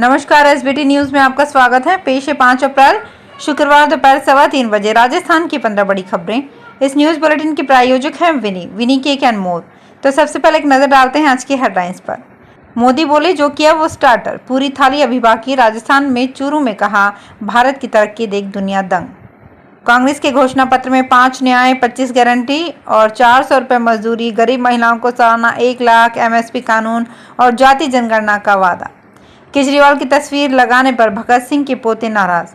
नमस्कार, SBT news में आपका स्वागत है। पेश है 5 अप्रैल शुक्रवार दोपहर 3:15 बजे राजस्थान की 15 बड़ी खबरें। इस न्यूज बुलेटिन की प्रायोजक है विनी केक एंड मोर। तो सबसे पहले एक नजर डालते हैं आज की हेडलाइंस पर। मोदी बोले जो किया वो स्टार्टर, पूरी थाली अभी बाकी। राजस्थान में चूरू में कहा भारत की तरक्की देख दुनिया दंग। कांग्रेस के घोषणा पत्र में 5 न्याय, 25 गारंटी और 400 रुपये मजदूरी। गरीब महिलाओं को सालाना 1 लाख, एमएसपी कानून और जाति जनगणना का वादा। केजरीवाल की तस्वीर लगाने पर भगत सिंह के पोते नाराज।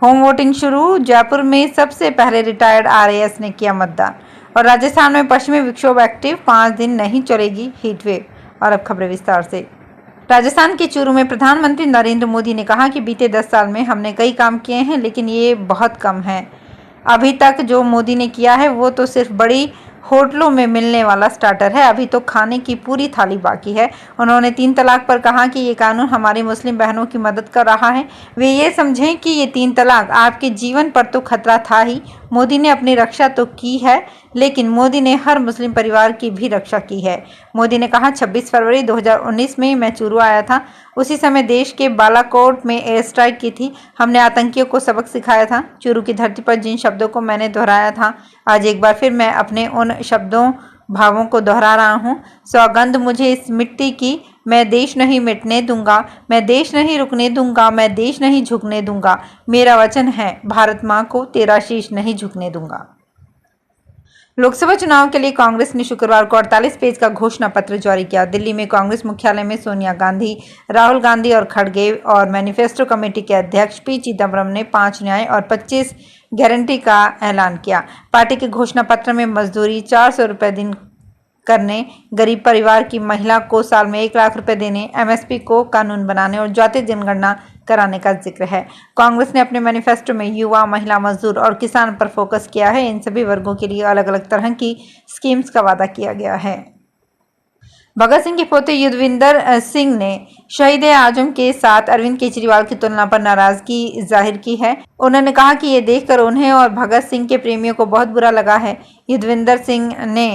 होम वोटिंग शुरू, जयपुर में सबसे पहले रिटायर्ड आरएएस ने किया मतदान। और राजस्थान में पश्चिमी विक्षोभ एक्टिव, 5 दिन नहीं चलेगी हीटवेव। और अब खबरें विस्तार से। राजस्थान के चूरू में प्रधानमंत्री नरेंद्र मोदी ने कहा कि बीते 10 साल में हमने कई काम किए हैं, लेकिन ये बहुत कम है। अभी तक जो मोदी ने किया है वो तो सिर्फ बड़ी होटलों में मिलने वाला स्टार्टर है, अभी तो खाने की पूरी थाली बाकी है। उन्होंने 3 तलाक पर कहा कि ये कानून हमारी मुस्लिम बहनों की मदद कर रहा है। वे ये समझें कि ये 3 तलाक आपके जीवन पर तो खतरा था ही। मोदी ने अपनी रक्षा तो की है, लेकिन मोदी ने हर मुस्लिम परिवार की भी रक्षा की है। मोदी ने कहा 26 फरवरी 2019 में मैं चूरू आया था। उसी समय देश के बालाकोट में एयर स्ट्राइक की थी। हमने आतंकियों को सबक सिखाया था। चूरू की धरती पर जिन शब्दों को मैंने दोहराया था, आज एक बार फिर मैं अपने उन शब्दों भावों को दोहरा रहा हूँ। सौगंध मुझे इस मिट्टी की, मैं देश नहीं मिटने दूंगा, मैं देश नहीं रुकने दूंगा, मैं देश नहीं झुकने दूंगा। मेरा वचन है भारत माँ को तेरा शीश नहीं झुकने दूंगा। लोकसभा चुनाव के लिए कांग्रेस ने शुक्रवार को 48 पेज का घोषणा पत्र जारी किया। दिल्ली में कांग्रेस मुख्यालय में सोनिया गांधी, राहुल गांधी और खड़गे और मैनिफेस्टो कमेटी के अध्यक्ष पी चिदम्बरम ने 5 न्याय और 25 गारंटी का ऐलान किया। पार्टी के घोषणा पत्र में मजदूरी 400 रुपये दिन करने, गरीब परिवार की महिला को साल में 1 लाख रुपए देने, एमएसपी को कानून बनाने और जाति जनगणना कराने का जिक्र है। कांग्रेस ने अपने मैनिफेस्टो में युवा, महिला, मजदूर और किसान पर फोकस किया है। इन सभी वर्गों के लिए अलग अलग तरह की स्कीम्स का वादा किया गया है। भगत सिंह के पोते युद्धविंदर सिंह ने शहीद-ए-आजम के साथ अरविंद केजरीवाल की तुलना पर नाराजगी जाहिर की है। उन्होंने कहा कि ये देखकर उन्हें और भगत सिंह के प्रेमियों को बहुत बुरा लगा है। युद्धविंदर सिंह ने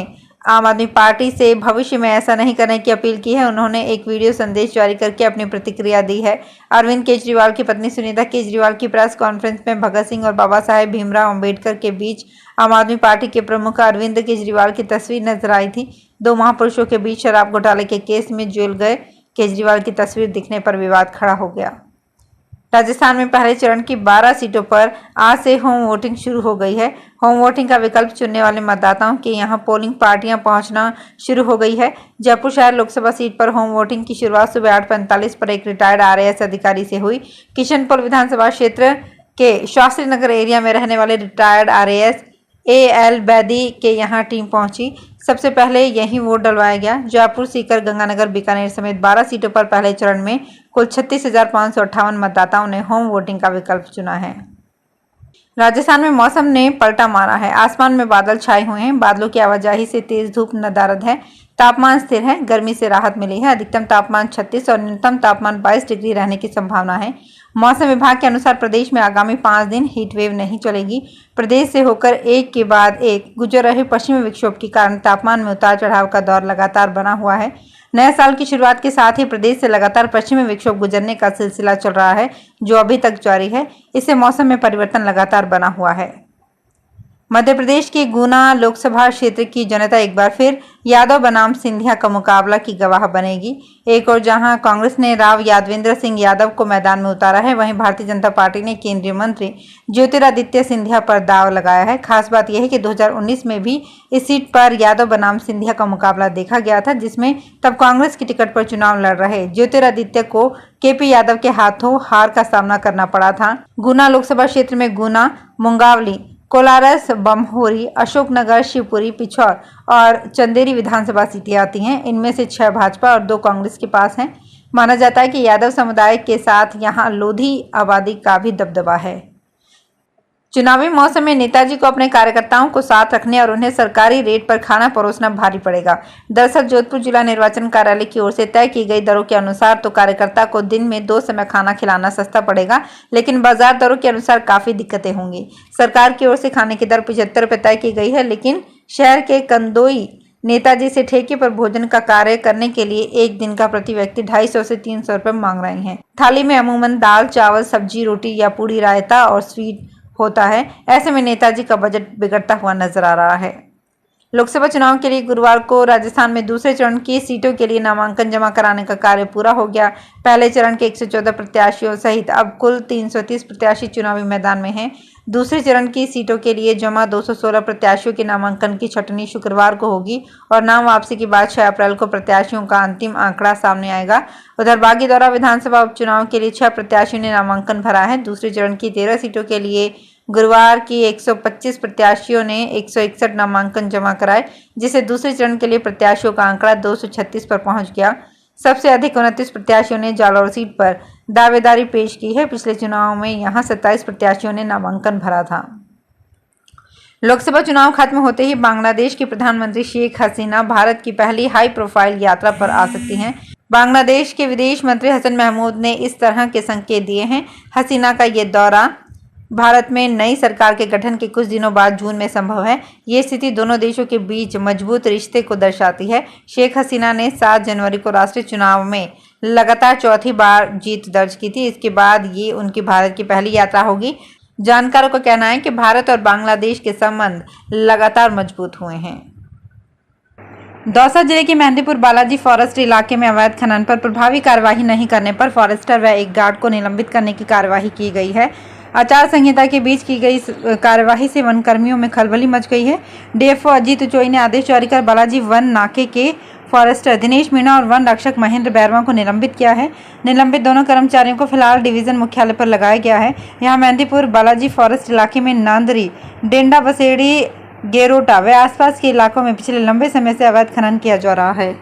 आम आदमी पार्टी से भविष्य में ऐसा नहीं करने की अपील की है। उन्होंने एक वीडियो संदेश जारी करके अपनी प्रतिक्रिया दी है। अरविंद केजरीवाल की पत्नी सुनीता केजरीवाल की प्रेस कॉन्फ्रेंस में भगत सिंह और बाबा साहेब भीमराव अंबेडकर के बीच आम आदमी पार्टी के प्रमुख अरविंद केजरीवाल की तस्वीर नजर आई थी। 2 महापुरुषों के बीच शराब घोटाले के केस में जेल गए केजरीवाल की तस्वीर दिखने पर विवाद खड़ा हो गया। राजस्थान में पहले चरण की 12 सीटों पर आज से होम वोटिंग शुरू हो गई है। होम वोटिंग का विकल्प चुनने वाले मतदाताओं के यहां पोलिंग पार्टियां पहुंचना शुरू हो गई है। जयपुर शहर लोकसभा सीट पर होम वोटिंग की शुरुआत सुबह 8:45 पर एक रिटायर्ड आरएएस अधिकारी से हुई। किशनपुर विधानसभा क्षेत्र के शास्त्री नगर एरिया में रहने वाले रिटायर्ड आरएएस एएल बैदी के यहाँ टीम पहुंची। सबसे पहले यहीं वोट डलवाया गया। जयपुर, सीकर, गंगानगर, बीकानेर समेत 12 सीटों पर पहले चरण में कुल 36,558 मतदाताओं ने होम वोटिंग का विकल्प चुना है। राजस्थान में मौसम ने पलटा मारा है। आसमान में बादल छाए हुए हैं। बादलों की आवाजाही से तेज धूप नदारद है। तापमान स्थिर है। गर्मी से राहत मिली है। अधिकतम तापमान 36 और न्यूनतम तापमान 22 डिग्री रहने की संभावना है। मौसम विभाग के अनुसार प्रदेश में आगामी 5 दिन हीटवेव नहीं चलेगी। प्रदेश से होकर एक के बाद एक गुजर रहे पश्चिमी विक्षोभ के कारण तापमान में उतार चढ़ाव का दौर लगातार बना हुआ है। नए साल की शुरुआत के साथ ही प्रदेश से लगातार पश्चिमी विक्षोभ गुजरने का सिलसिला चल रहा है, जो अभी तक जारी है। इससे मौसम में परिवर्तन लगातार बना हुआ है। मध्य प्रदेश के गुना लोकसभा क्षेत्र की जनता एक बार फिर यादव बनाम सिंधिया का मुकाबला की गवाह बनेगी। एक और जहां कांग्रेस ने राव यादवेंद्र सिंह यादव को मैदान में उतारा है, वहीं भारतीय जनता पार्टी ने केंद्रीय मंत्री ज्योतिरादित्य सिंधिया पर दाव लगाया है। खास बात यह है कि 2019 में भी इस सीट पर यादव बनाम सिंधिया का मुकाबला देखा गया था, जिसमें तब कांग्रेस की टिकट पर चुनाव लड़ रहे ज्योतिरादित्य को केपी यादव के हाथों हार का सामना करना पड़ा था। गुना लोकसभा क्षेत्र में गुना, मुंगावली, कोलारस, बमहोरी, अशोकनगर, शिवपुरी, पिछौर और चंदेरी विधानसभा सीटें आती हैं। इनमें से 6 भाजपा और 2 कांग्रेस के पास हैं। माना जाता है कि यादव समुदाय के साथ यहां लोधी आबादी का भी दबदबा है। चुनावी मौसम में नेताजी को अपने कार्यकर्ताओं को साथ रखने और उन्हें सरकारी रेट पर खाना परोसना भारी पड़ेगा। दरअसल जोधपुर जिला निर्वाचन कार्यालय की ओर से तय की गई दरों के अनुसार तो कार्यकर्ता को दिन में 2 समय खाना खिलाना सस्ता पड़ेगा, लेकिन बाजार दरों के अनुसार काफी दिक्कतें होंगी। सरकार की ओर से खाने की दर 75 रुपये तय की गई है, लेकिन शहर के कंदोई नेताजी से ठेके पर भोजन का कार्य करने के लिए एक दिन का प्रति व्यक्ति 250 से 300 रुपए मांग रहे हैं। थाली में अमूमन दाल, चावल, सब्जी, रोटी या पूड़ी, रायता और स्वीट होता है। ऐसे में नेताजी का बजट बिगड़ता हुआ नजर आ रहा है। लोकसभा चुनाव के लिए गुरुवार को राजस्थान में दूसरे चरण की सीटों के लिए नामांकन जमा कराने का कार्य पूरा हो गया। पहले चरण के 114 प्रत्याशियों सहित अब कुल 330 प्रत्याशी चुनावी मैदान में हैं। दूसरे चरण की सीटों के लिए जमा 216 प्रत्याशियों के नामांकन की छंटनी शुक्रवार को होगी और नाम वापसी के बाद 6 अप्रैल को प्रत्याशियों का अंतिम आंकड़ा सामने आएगा। उधर बागीदौरा विधानसभा उपचुनाव के लिए 6 प्रत्याशियों ने नामांकन भरा है। दूसरे चरण की 13 सीटों के लिए गुरुवार की 125 प्रत्याशियों ने 161 नामांकन जमा कराए, जिससे दूसरे चरण के लिए प्रत्याशियों का आंकड़ा 236 पर पहुंच गया। सबसे अधिक 29 प्रत्याशियों ने जालौर सीट पर दावेदारी पेश की है। पिछले चुनाव में यहां 27 प्रत्याशियों ने नामांकन भरा था। लोकसभा चुनाव खत्म होते ही बांग्लादेश की प्रधानमंत्री शेख हसीना भारत की पहली हाई प्रोफाइल यात्रा पर आ सकती हैं। बांग्लादेश के विदेश मंत्री हसन महमूद ने इस तरह के संकेत दिए हैं। हसीना का ये दौरा भारत में नई सरकार के गठन के कुछ दिनों बाद जून में संभव है। ये स्थिति दोनों देशों के बीच मजबूत रिश्ते को दर्शाती है। शेख हसीना ने 7 जनवरी को राष्ट्रीय चुनाव में लगातार चौथी बार जीत दर्ज की थी। इसके बाद ये उनकी भारत की पहली यात्रा होगी। जानकारों का कहना है कि भारत और बांग्लादेश के संबंध लगातार मजबूत हुए हैं। दौसा जिले के मेहंदीपुर बालाजी फॉरेस्ट इलाके में अवैध खनन पर प्रभावी कार्यवाही नहीं करने पर फॉरेस्टर व एक गार्ड को निलंबित करने की कार्यवाही की गई है। आचार संहिता के बीच की गई कार्यवाही से वन कर्मियों में खलबली मच गई है। डीएफओ अजीत उचोई ने आदेश जारी कर बालाजी वन नाके के फॉरेस्टर दिनेश मीणा और वन रक्षक महेंद्र बैरवा को निलंबित किया है। निलंबित दोनों कर्मचारियों को फिलहाल डिवीजन मुख्यालय पर लगाया गया है। यहाँ मेहंदीपुर बालाजी फॉरेस्ट इलाके में नांदरी, डेंडा बसेड़ी, गेरोटा व आसपास के इलाकों में पिछले लंबे समय से अवैध खनन किया जा रहा है।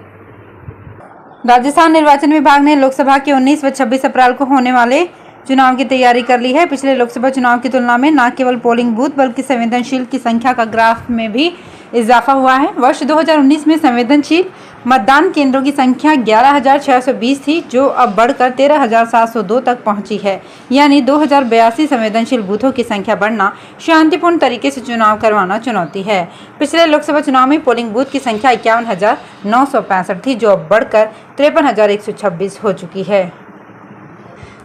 राजस्थान निर्वाचन विभाग ने लोकसभा के 19 व 26 अप्रैल को होने वाले चुनाव की तैयारी कर ली है। पिछले लोकसभा चुनाव की तुलना में न केवल पोलिंग बूथ बल्कि संवेदनशील की संख्या का ग्राफ में भी इजाफा हुआ है। वर्ष 2019 में संवेदनशील मतदान केंद्रों की संख्या 11,620 थी, जो अब बढ़कर 13,702 तक पहुंची है। यानी 2,082 संवेदनशील बूथों की संख्या बढ़ना शांतिपूर्ण तरीके से चुनाव करवाना चुनौती है। पिछले लोकसभा चुनाव में पोलिंग बूथ की संख्या 51,965 थी, जो अब बढ़कर 53,126 हो चुकी है।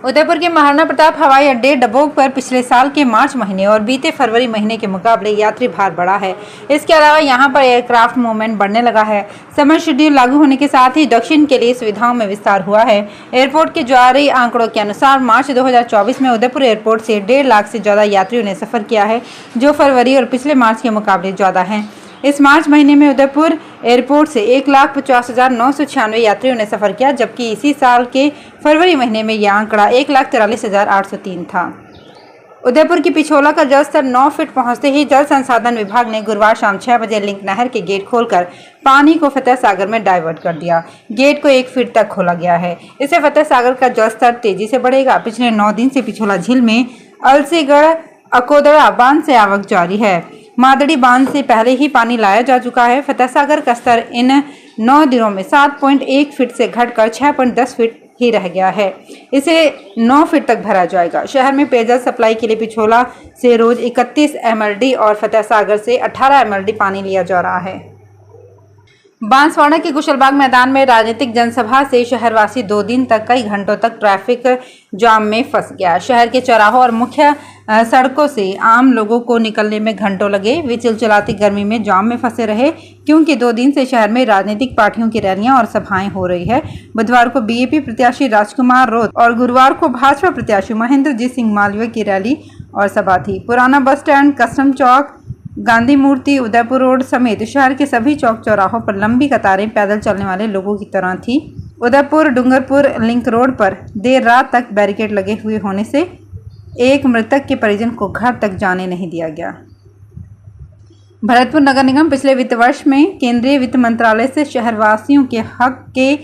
उदयपुर के महाराणा प्रताप हवाई अड्डे डबोक पर पिछले साल के मार्च महीने और बीते फरवरी महीने के मुकाबले यात्री भार बढ़ा है। इसके अलावा यहां पर एयरक्राफ्ट मूवमेंट बढ़ने लगा है। समय शेड्यूल लागू होने के साथ ही दक्षिण के लिए सुविधाओं में विस्तार हुआ है। एयरपोर्ट के जारी आंकड़ों के अनुसार मार्च 2024 में उदयपुर एयरपोर्ट से 1.5 लाख से ज्यादा यात्रियों ने सफर किया है, जो फरवरी और पिछले मार्च के मुकाबले ज्यादा है। इस मार्च महीने में उदयपुर एयरपोर्ट से 1,50,996 यात्रियों ने सफर किया, जबकि इसी साल के फरवरी महीने में यह आंकड़ा 1,43,803 था। उदयपुर की पिछोला का जलस्तर 9 फीट पहुंचते ही जल संसाधन विभाग ने गुरुवार शाम 6 बजे लिंक नहर के गेट खोलकर पानी को फतेह सागर में डाइवर्ट कर दिया। गेट को 1 फीट तक खोला गया है। इससे फतेह सागर का जलस्तर तेजी से बढ़ेगा। पिछले 9 दिन से पिछोला झील में अलसीगढ़ अकोदड़ा बांध से आवक जारी है। मादड़ी बांध से पहले ही पानी लाया जा चुका है। फतेह सागर का स्तर इन 9 दिनों में 7.1 फीट से घटकर 6.10 फीट ही रह गया है। इसे 9 फीट तक भरा जाएगा। शहर में पेयजल सप्लाई के लिए पिछोला से रोज 31 MLD और फतेह सागर से 18 MLD पानी लिया जा रहा है। बांसवाड़ा के कुशलबाग मैदान में राजनीतिक जनसभा से शहरवासी 2 दिन तक कई घंटों तक ट्रैफिक जाम में फंस गया। शहर के चौराहों और मुख्य सड़कों से आम लोगों को निकलने में घंटों लगे। वे चिलचिलाती गर्मी में जाम में फंसे रहे, क्योंकि 2 दिन से शहर में राजनीतिक पार्टियों की रैलियां और सभाएं हो रही है। बुधवार को बीएपी प्रत्याशी राजकुमार रोत और गुरुवार को भाजपा प्रत्याशी महेंद्रजीत सिंह मालवीय की रैली और सभा थी। पुराना बस स्टैंड, कस्टम चौक, गांधी मूर्ति, उदयपुर रोड समेत शहर के सभी चौक चौराहों पर लंबी कतारें पैदल चलने वाले लोगों की तरह थी। उदयपुर डूंगरपुर लिंक रोड पर देर रात तक बैरिकेड लगे हुए होने से एक मृतक के परिजन को घर तक जाने नहीं दिया गया। भरतपुर नगर निगम पिछले वित्त वर्ष में केंद्रीय वित्त मंत्रालय से शहरवासियों के हक के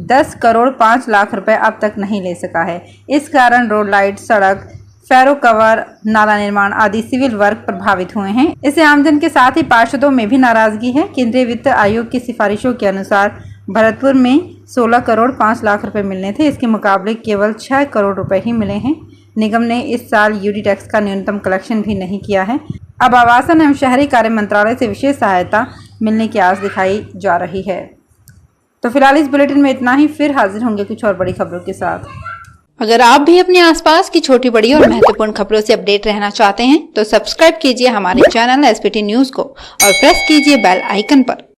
10 करोड़ 5 लाख रुपए अब तक नहीं ले सका है। इस कारण रोड लाइट, सड़क, फैरो कवर, नाला निर्माण आदि सिविल वर्क प्रभावित हुए हैं। इससे आमजन के साथ ही पार्षदों में भी नाराजगी है। केंद्रीय वित्त आयोग की सिफारिशों के अनुसार भरतपुर में 16 करोड़ 5 लाख रुपए मिलने थे। इसके मुकाबले केवल 6 करोड़ रुपए ही मिले हैं। निगम ने इस साल यूडी टैक्स का न्यूनतम कलेक्शन भी नहीं किया है। अब आवासन एवं शहरी कार्य मंत्रालय से विशेष सहायता मिलने की आस दिखाई जा रही है। तो फिलहाल इस बुलेटिन में इतना ही, फिर हाजिर होंगे कुछ और बड़ी खबरों के साथ। अगर आप भी अपने आसपास की छोटी बड़ी और महत्वपूर्ण खबरों से अपडेट रहना चाहते हैं तो सब्सक्राइब कीजिए हमारे चैनल SPT न्यूज को और प्रेस कीजिए बेल आइकन पर।